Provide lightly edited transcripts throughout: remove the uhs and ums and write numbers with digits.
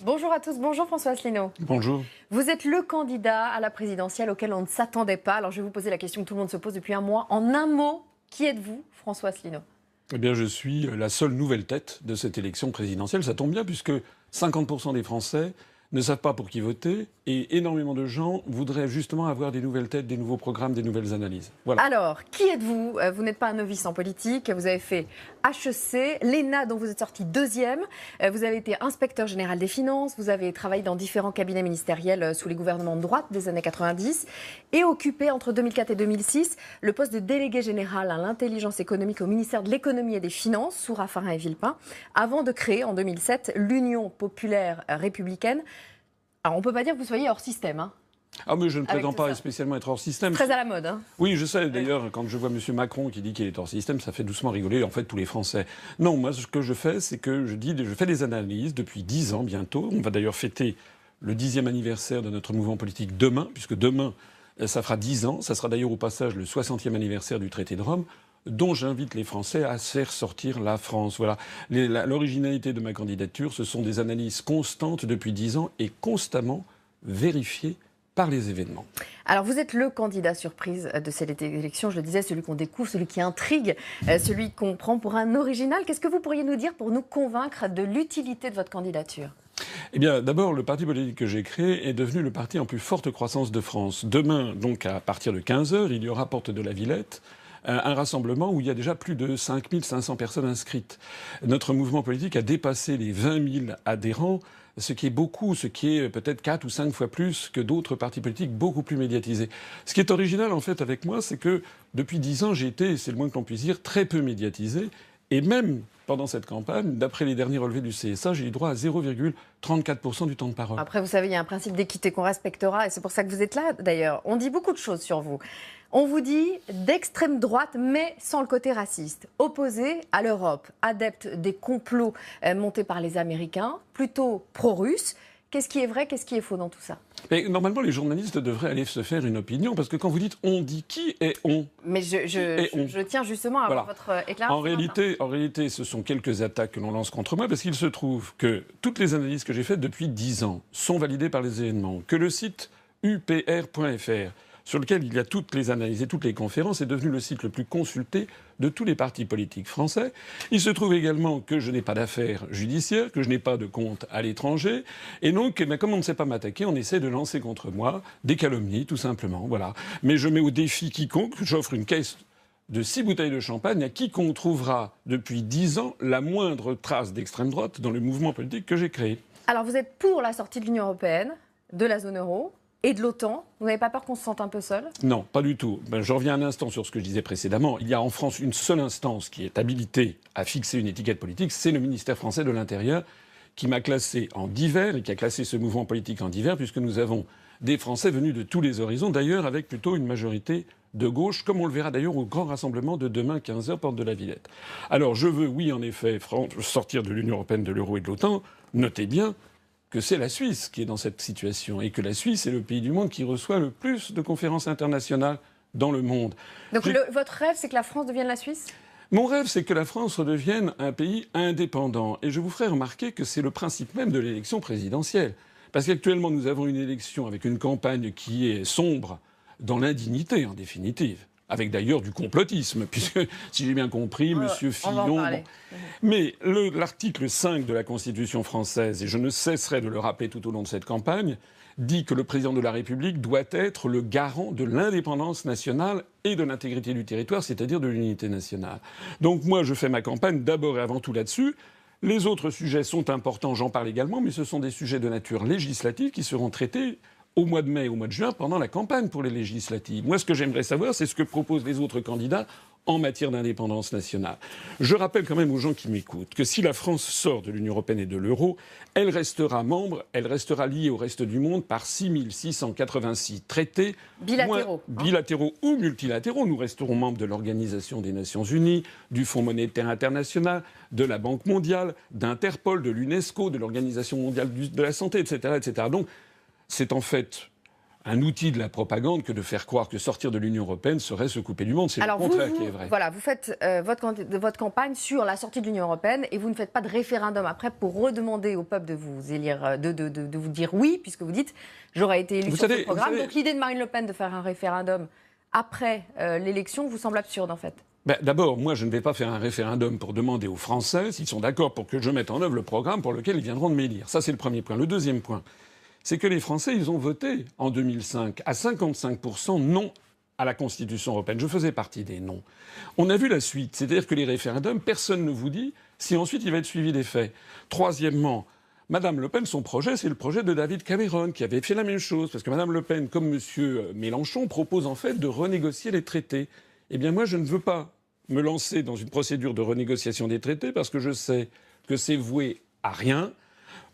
Bonjour à tous, bonjour François Asselineau. Bonjour. Vous êtes le candidat à la présidentielle auquel on ne s'attendait pas. Alors je vais vous poser la question que tout le monde se pose depuis un mois. En un mot, qui êtes-vous, François Asselineau? Eh bien, je suis la seule nouvelle tête de cette élection présidentielle. Ça tombe bien puisque 50% des Français ne savent pas pour qui voter et énormément de gens voudraient justement avoir des nouvelles têtes, des nouveaux programmes, des nouvelles analyses. Voilà. Alors, qui êtes-vous? Vous n'êtes pas un novice en politique, vous avez fait HEC, l'ENA dont vous êtes sorti deuxième, vous avez été inspecteur général des finances, vous avez travaillé dans différents cabinets ministériels sous les gouvernements de droite des années 90 et occupé entre 2004 et 2006 le poste de délégué général à l'intelligence économique au ministère de l'économie et des finances sous Raffarin et Villepin, avant de créer en 2007 l'Union populaire républicaine. Alors on ne peut pas dire que vous soyez hors système, hein. Ah, mais je ne prétends pas spécialement être hors système. Très à la mode, hein. Oui, je sais. D'ailleurs, quand je vois M. Macron qui dit qu'il est hors système, ça fait doucement rigoler, en fait, tous les Français. Non, moi, ce que je fais, c'est que je fais des analyses depuis 10 ans bientôt. On va d'ailleurs fêter le 10e anniversaire de notre mouvement politique demain, puisque demain, ça fera 10 ans. Ça sera d'ailleurs au passage le 60e anniversaire du traité de Rome, dont j'invite les Français à faire sortir la France. Voilà. L'originalité de ma candidature, ce sont des analyses constantes depuis 10 ans et constamment vérifiées par les événements. Alors vous êtes le candidat surprise de cette élection, je le disais, celui qu'on découvre, celui qui intrigue, celui qu'on prend pour un original. Qu'est-ce que vous pourriez nous dire pour nous convaincre de l'utilité de votre candidature ? Eh bien, d'abord, le parti politique que j'ai créé est devenu le parti en plus forte croissance de France. Demain, donc à partir de 15h, il y aura Porte de la Villette, un rassemblement où il y a déjà plus de 5500 personnes inscrites. Notre mouvement politique a dépassé les 20 000 adhérents, ce qui est beaucoup, ce qui est peut-être 4 ou 5 fois plus que d'autres partis politiques beaucoup plus médiatisés. Ce qui est original, en fait, avec moi, c'est que depuis 10 ans, j'ai été, c'est le moins que l'on puisse dire, très peu médiatisé. Et même pendant cette campagne, d'après les derniers relevés du CSA, j'ai eu droit à 0,34% du temps de parole. Après, vous savez, il y a un principe d'équité qu'on respectera, et c'est pour ça que vous êtes là, d'ailleurs. On dit beaucoup de choses sur vous. On vous dit d'extrême droite, mais sans le côté raciste. Opposé à l'Europe, adepte des complots montés par les Américains, plutôt pro-russe. Qu'est-ce qui est vrai, qu'est-ce qui est faux dans tout ça ? Mais normalement, les journalistes devraient aller se faire une opinion, parce que quand vous dites « on », dit qui est « on ». Mais je tiens justement à avoir votre éclairage. En réalité, ce sont quelques attaques que l'on lance contre moi, parce qu'il se trouve que toutes les analyses que j'ai faites depuis 10 ans sont validées par les événements, que le site upr.fr, sur lequel il y a toutes les analyses et toutes les conférences, est devenu le site le plus consulté de tous les partis politiques français. Il se trouve également que je n'ai pas d'affaires judiciaires, que je n'ai pas de compte à l'étranger, et donc, comme on ne sait pas m'attaquer, on essaie de lancer contre moi des calomnies, tout simplement, voilà. Mais je mets au défi quiconque, j'offre une caisse de 6 bouteilles de champagne à quiconque trouvera depuis 10 ans la moindre trace d'extrême droite dans le mouvement politique que j'ai créé. Alors vous êtes pour la sortie de l'Union européenne, de la zone euro et de l'OTAN. Vous n'avez pas peur qu'on se sente un peu seul ? Non, pas du tout. Je reviens un instant sur ce que je disais précédemment. Il y a en France une seule instance qui est habilitée à fixer une étiquette politique, c'est le ministère français de l'Intérieur, qui m'a classé en divers et qui a classé ce mouvement politique en divers, puisque nous avons des Français venus de tous les horizons, d'ailleurs avec plutôt une majorité de gauche, comme on le verra d'ailleurs au grand rassemblement de demain 15h, Porte de la Villette. Alors je veux, oui, en effet, sortir de l'Union européenne, de l'euro et de l'OTAN. Notez bien que c'est la Suisse qui est dans cette situation et que la Suisse est le pays du monde qui reçoit le plus de conférences internationales dans le monde. Donc votre rêve, c'est que la France devienne la Suisse ? Mon rêve, c'est que la France redevienne un pays indépendant. Et je vous ferai remarquer que c'est le principe même de l'élection présidentielle. Parce qu'actuellement, nous avons une élection avec une campagne qui est sombre dans l'indignité, en définitive. Avec d'ailleurs du complotisme, puisque, si j'ai bien compris, M. Fillon... Mais l'article 5 de la Constitution française, et je ne cesserai de le rappeler tout au long de cette campagne, dit que le président de la République doit être le garant de l'indépendance nationale et de l'intégrité du territoire, c'est-à-dire de l'unité nationale. Donc moi, je fais ma campagne d'abord et avant tout là-dessus. Les autres sujets sont importants, j'en parle également, mais ce sont des sujets de nature législative qui seront traités au mois de mai et au mois de juin pendant la campagne pour les législatives. Moi, ce que j'aimerais savoir, c'est ce que proposent les autres candidats en matière d'indépendance nationale. Je rappelle quand même aux gens qui m'écoutent que si la France sort de l'Union européenne et de l'euro, elle restera membre, elle restera liée au reste du monde par 6686 traités. Bilatéraux. Bilatéraux ou multilatéraux. Nous resterons membres de l'Organisation des Nations Unies, du Fonds monétaire international, de la Banque mondiale, d'Interpol, de l'UNESCO, de l'Organisation mondiale de la santé, etc., etc. Donc, c'est en fait un outil de la propagande que de faire croire que sortir de l'Union européenne serait se couper du monde. C'est le contraire qui est vrai. Voilà, vous faites votre campagne sur la sortie de l'Union européenne et vous ne faites pas de référendum après pour redemander au peuple de vous élire, de vous dire oui, puisque vous dites j'aurais été élu sur ce programme. Donc l'idée de Marine Le Pen de faire un référendum après l'élection vous semble absurde en fait. D'abord, moi, je ne vais pas faire un référendum pour demander aux Français s'ils sont d'accord pour que je mette en œuvre le programme pour lequel ils viendront de m'élire. Ça, c'est le premier point. Le deuxième point, c'est que les Français, ils ont voté en 2005 à 55% non à la Constitution européenne. Je faisais partie des non. On a vu la suite, c'est-à-dire que les référendums, personne ne vous dit si ensuite il va être suivi des faits. Troisièmement, Madame Le Pen, son projet, c'est le projet de David Cameron, qui avait fait la même chose, parce que Madame Le Pen, comme Monsieur Mélenchon, propose en fait de renégocier les traités. Eh bien moi, je ne veux pas me lancer dans une procédure de renégociation des traités, parce que je sais que c'est voué à rien.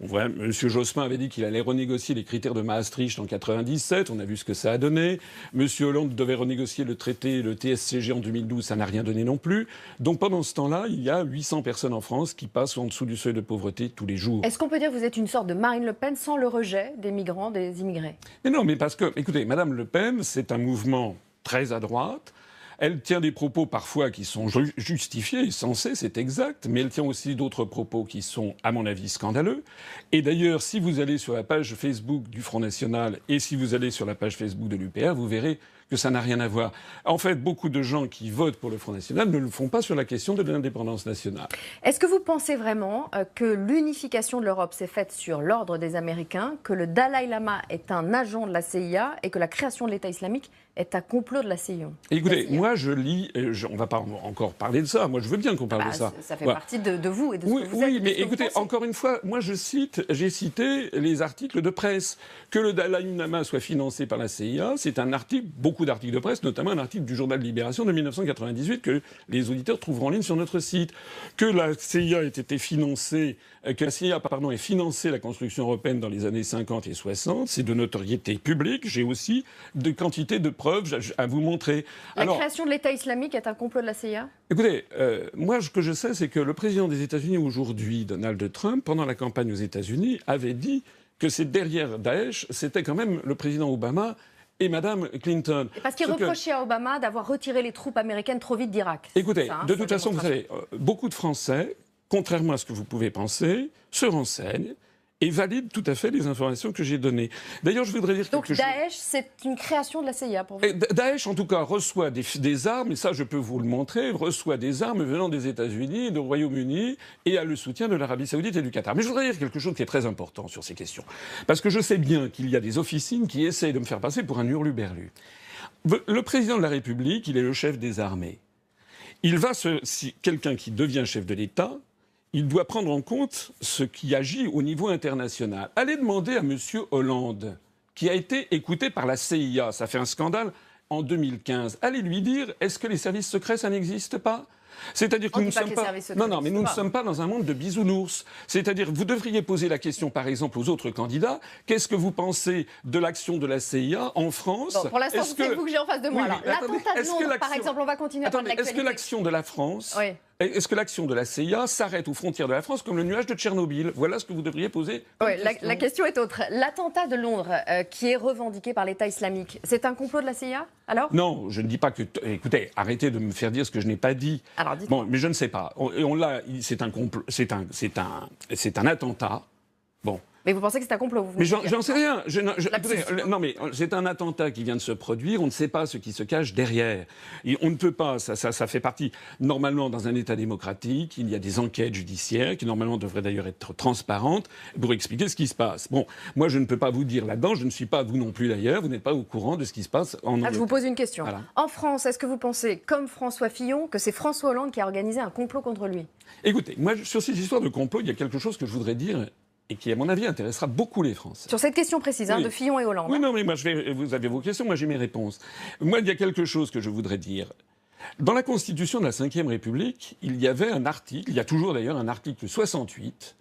On voit, M. Jospin avait dit qu'il allait renégocier les critères de Maastricht en 1997. On a vu ce que ça a donné. M. Hollande devait renégocier le traité, le TSCG en 2012. Ça n'a rien donné non plus. Donc pendant ce temps-là, il y a 800 personnes en France qui passent en dessous du seuil de pauvreté tous les jours. Est-ce qu'on peut dire que vous êtes une sorte de Marine Le Pen sans le rejet des migrants, des immigrés? Mais non, mais parce que, écoutez, Mme Le Pen, c'est un mouvement très à droite. Elle tient des propos parfois qui sont justifiés et sensés, c'est exact, mais elle tient aussi d'autres propos qui sont, à mon avis, scandaleux. Et d'ailleurs, si vous allez sur la page Facebook du Front National et si vous allez sur la page Facebook de l'UPR, vous verrez que ça n'a rien à voir. En fait, beaucoup de gens qui votent pour le Front National ne le font pas sur la question de l'indépendance nationale. Est-ce que vous pensez vraiment que l'unification de l'Europe s'est faite sur l'ordre des Américains, que le Dalai Lama est un agent de la CIA et que la création de l'État islamique est un complot de la CIA? Écoutez, moi je lis, on ne va pas encore parler de ça, moi je veux bien qu'on parle de ça. Ça fait partie de vous et de ce que vous êtes. Oui, mais écoutez, encore une fois, moi j'ai cité les articles de presse. Que le Dalai Lama soit financé par la CIA, c'est un article, beaucoup d'articles de presse, notamment un article du journal Libération de 1998 que les auditeurs trouveront en ligne sur notre site. Que la CIA ait été financée, que la CIA ait financé la construction européenne dans les années 50 et 60, c'est de notoriété publique. J'ai aussi de quantité de preuves à vous montrer. La création de l'État islamique est un complot de la CIA? Écoutez, moi ce que je sais, c'est que le président des États-Unis aujourd'hui, Donald Trump, pendant la campagne aux États-Unis, avait dit que c'est derrière Daesh, c'était quand même le président Obama et Mme Clinton. Et parce qu'il reprochait à Obama d'avoir retiré les troupes américaines trop vite d'Irak. Écoutez, de toute façon, vous savez, beaucoup de Français, contrairement à ce que vous pouvez penser, se renseignent et valide tout à fait les informations que j'ai données. D'ailleurs, je voudrais dire quelque chose. Donc Daesh, c'est une création de la CIA pour vous? Daesh, en tout cas, reçoit des armes, et ça, je peux vous le montrer, reçoit des armes venant des États-Unis, du Royaume-Uni, et a le soutien de l'Arabie Saoudite et du Qatar. Mais je voudrais dire quelque chose qui est très important sur ces questions. Parce que je sais bien qu'il y a des officines qui essayent de me faire passer pour un hurluberlu. Le président de la République, il est le chef des armées. Si quelqu'un qui devient chef de l'État, il doit prendre en compte ce qui agit au niveau international. Allez demander à M. Hollande, qui a été écouté par la CIA, ça fait un scandale en 2015. Allez lui dire, est-ce que les services secrets, ça n'existe pas? C'est-à-dire que nous ne sommes pas... Non, mais nous ne sommes pas dans un monde de bisounours. C'est-à-dire, vous devriez poser la question, par exemple, aux autres candidats. Qu'est-ce que vous pensez de l'action de la CIA en France? Bon, pour l'instant, c'est vous que j'ai en face de moi. Oui, l'attentat de Londres, par exemple, on va continuer à parler de l'actualité. Est-ce que l'action de la France... Oui. Est-ce que l'action de la CIA s'arrête aux frontières de la France comme le nuage de Tchernobyl? Voilà ce que vous devriez poser. Oui, la question est autre. L'attentat de Londres, qui est revendiqué par l'État islamique, c'est un complot de la CIA, alors? Non, je ne dis pas que... Écoutez, arrêtez de me faire dire ce que je n'ai pas dit. Alors, dites-moi. Bon, mais je ne sais pas. C'est un complot, c'est un attentat. Bon. Mais vous pensez que c'est un complot? Mais j'en sais rien. Non, mais c'est un attentat qui vient de se produire. On ne sait pas ce qui se cache derrière. Et on ne peut pas. Ça fait partie. Normalement, dans un État démocratique, il y a des enquêtes judiciaires qui normalement devraient d'ailleurs être transparentes pour expliquer ce qui se passe. Bon, moi, je ne peux pas vous dire là-dedans. Je ne suis pas, vous non plus d'ailleurs. Vous n'êtes pas au courant de ce qui se passe en Angleterre. Je vous pose une question. Voilà. En France, est-ce que vous pensez, comme François Fillon, que c'est François Hollande qui a organisé un complot contre lui? Écoutez, moi, sur ces histoires de complot, il y a quelque chose que je voudrais dire et qui, à mon avis, intéressera beaucoup les Français. Sur cette question précise, oui. De Fillon et Hollande. Oui, non, mais moi, vous avez vos questions, moi j'ai mes réponses. Moi, il y a quelque chose que je voudrais dire. Dans la Constitution de la Ve République, il y avait un article, il y a toujours d'ailleurs un article 68,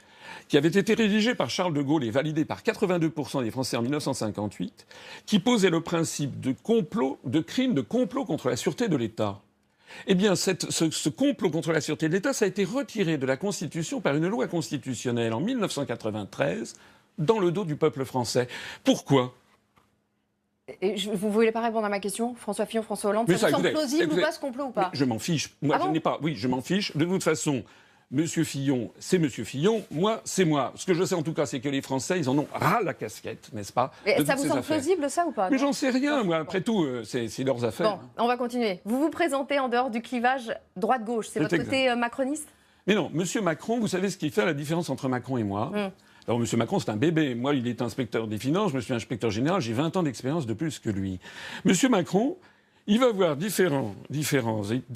qui avait été rédigé par Charles de Gaulle et validé par 82% des Français en 1958, qui posait le principe de complot, de crime de complot contre la sûreté de l'État. Eh bien, ce complot contre la sûreté de l'État, ça a été retiré de la Constitution par une loi constitutionnelle en 1993, dans le dos du peuple français. Pourquoi ? Vous ne voulez pas répondre à ma question, François Fillon, François Hollande, ça vous semble plausible ou pas ce complot ou pas? Je m'en fiche. Moi, bon oui, je m'en fiche. De toute façon, Monsieur Fillon, c'est Monsieur Fillon. Moi, c'est moi. Ce que je sais en tout cas, c'est que les Français, ils en ont ras la casquette, n'est-ce pas? Mais ça vous semble plausible, ça, ou pas? Mais j'en sais rien, moi. Après tout, c'est leurs affaires. Bon, on va continuer. Vous vous présentez en dehors du clivage droite-gauche. C'est votre côté macroniste? Mais non, Monsieur Macron, vous savez ce qui fait la différence entre Macron et moi? Alors, M. Macron, c'est un bébé. Moi, il est inspecteur des finances, je suis inspecteur général, j'ai 20 ans d'expérience de plus que lui. M. Macron, il va voir différents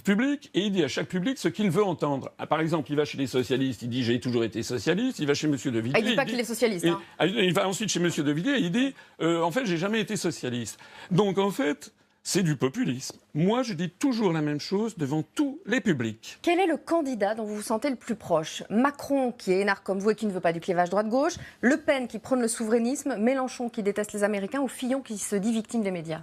publics et il dit à chaque public ce qu'il veut entendre. Par exemple, il va chez les socialistes, il dit « j'ai toujours été socialiste ». Il va chez M. De Villiers... il ne dit pas qu'il est socialiste. Il va ensuite chez M. De Villiers et il dit « en fait, j'ai jamais été socialiste ». Donc, en fait... c'est du populisme. Moi, je dis toujours la même chose devant tous les publics. Quel est le candidat dont vous vous sentez le plus proche? Macron, qui est énarque comme vous et qui ne veut pas du clivage droite-gauche, Le Pen, qui prône le souverainisme, Mélenchon, qui déteste les Américains, ou Fillon, qui se dit victime des médias?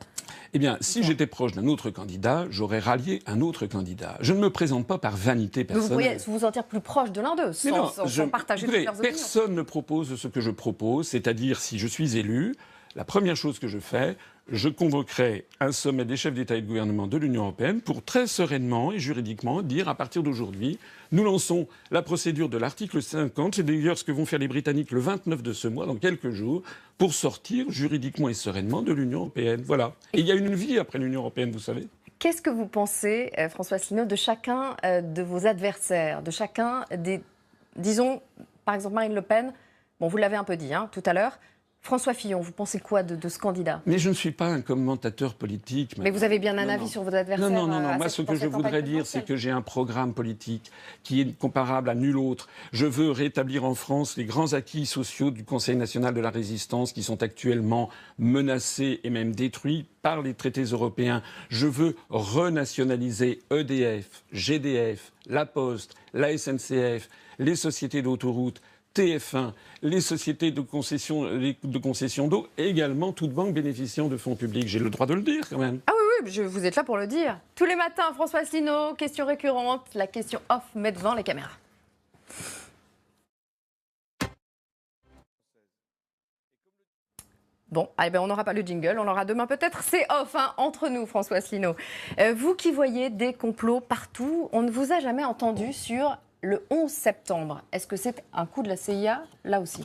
Eh bien, si j'étais proche d'un autre candidat, j'aurais rallié un autre candidat. Je ne me présente pas par vanité personnelle. Vous pourriez vous sentir plus proche de l'un d'eux, sans partager toutes leurs opinions. Personne ne propose ce que je propose, c'est-à-dire, si je suis élu, la première chose que je fais, je convoquerai un sommet des chefs d'État et de gouvernement de l'Union européenne pour très sereinement et juridiquement dire à partir d'aujourd'hui, nous lançons la procédure de l'article 50. C'est d'ailleurs ce que vont faire les Britanniques le 29 de ce mois, dans quelques jours, pour sortir juridiquement et sereinement de l'Union européenne. Voilà. Et il y a une vie après l'Union européenne, vous savez. Qu'est-ce que vous pensez, François Asselineau, de chacun de vos adversaires, de chacun des... Disons, par exemple, Marine Le Pen, bon, vous l'avez un peu dit tout à l'heure. François Fillon, vous pensez quoi de ce candidat? Mais je ne suis pas un commentateur politique. Mais vous avez bien un avis sur vos adversaires? Non. Moi, ce que je voudrais dire, c'est que j'ai un programme politique qui est comparable à nul autre. Je veux rétablir en France les grands acquis sociaux du Conseil national de la résistance qui sont actuellement menacés et même détruits par les traités européens. Je veux renationaliser EDF, GDF, La Poste, la SNCF, les sociétés d'autoroutes, TF1, les sociétés de concession d'eau et également toute banque bénéficiant de fonds publics. J'ai le droit de le dire quand même. Ah oui, vous êtes là pour le dire. Tous les matins, François Asselineau, question récurrente, la question off, met devant les caméras. Bon, on n'aura pas le jingle, on l'aura demain peut-être. C'est off, entre nous, François Asselineau. Vous qui voyez des complots partout, on ne vous a jamais entendu sur le 11 septembre. Est-ce que c'est un coup de la CIA, là aussi?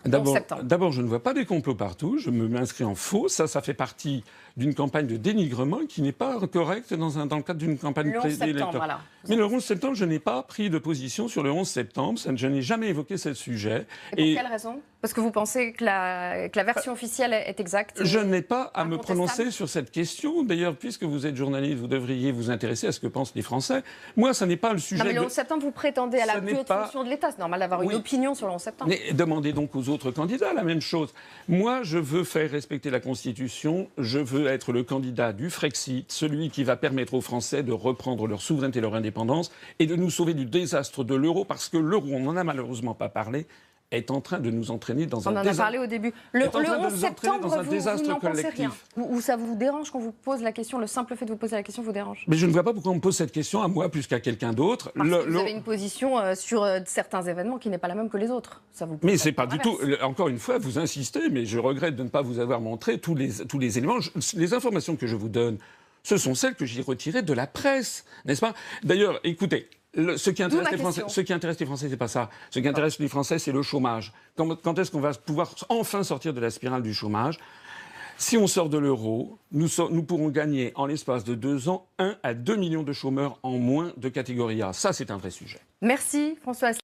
D'abord, je ne vois pas des complots partout. Je m'inscris en faux. Ça fait partie d'une campagne de dénigrement qui n'est pas correcte dans le cadre d'une campagne électorale. Mais le 11 septembre, je n'ai pas pris de position sur le 11 septembre. Je n'ai jamais évoqué ce sujet. Et pour quelle raison? Parce que vous pensez que la version officielle est exacte? Je n'ai pas à me prononcer sur cette question. D'ailleurs, puisque vous êtes journaliste, vous devriez vous intéresser à ce que pensent les Français. Moi, ça n'est pas le sujet. Non, mais le 11 septembre, vous prétendez à la plus haute fonction de l'État. C'est normal d'avoir une opinion sur le 11 septembre. Mais demandez donc aux autres candidats la même chose. Moi, je veux faire respecter la Constitution. Je veux être le candidat du Frexit, celui qui va permettre aux Français de reprendre leur souveraineté et leur indépendance et de nous sauver du désastre de l'euro, parce que l'euro, on n'en a malheureusement pas parlé, est en train de nous entraîner dans un désastre. On en a parlé au début. Le 11 septembre, vous n'en pensez rien. Ou ça vous dérange quand vous pose la question, le simple fait de vous poser la question vous dérange? Mais je ne vois pas pourquoi on me pose cette question à moi plus qu'à quelqu'un d'autre. Parce que vous avez une position sur certains événements qui n'est pas la même que les autres. Mais c'est pas du tout... Encore une fois, vous insistez, mais je regrette de ne pas vous avoir montré tous les éléments. Les informations que je vous donne, ce sont celles que j'ai retirées de la presse, n'est-ce pas? D'ailleurs, écoutez... Ce qui intéresse les Français, c'est pas ça. Ce qui intéresse les Français, c'est le chômage. Quand est-ce qu'on va pouvoir enfin sortir de la spirale du chômage? Si on sort de l'euro, nous pourrons gagner en l'espace de 2 ans 1 à 2 millions de chômeurs en moins de catégorie A. Ça, c'est un vrai sujet. Merci, François.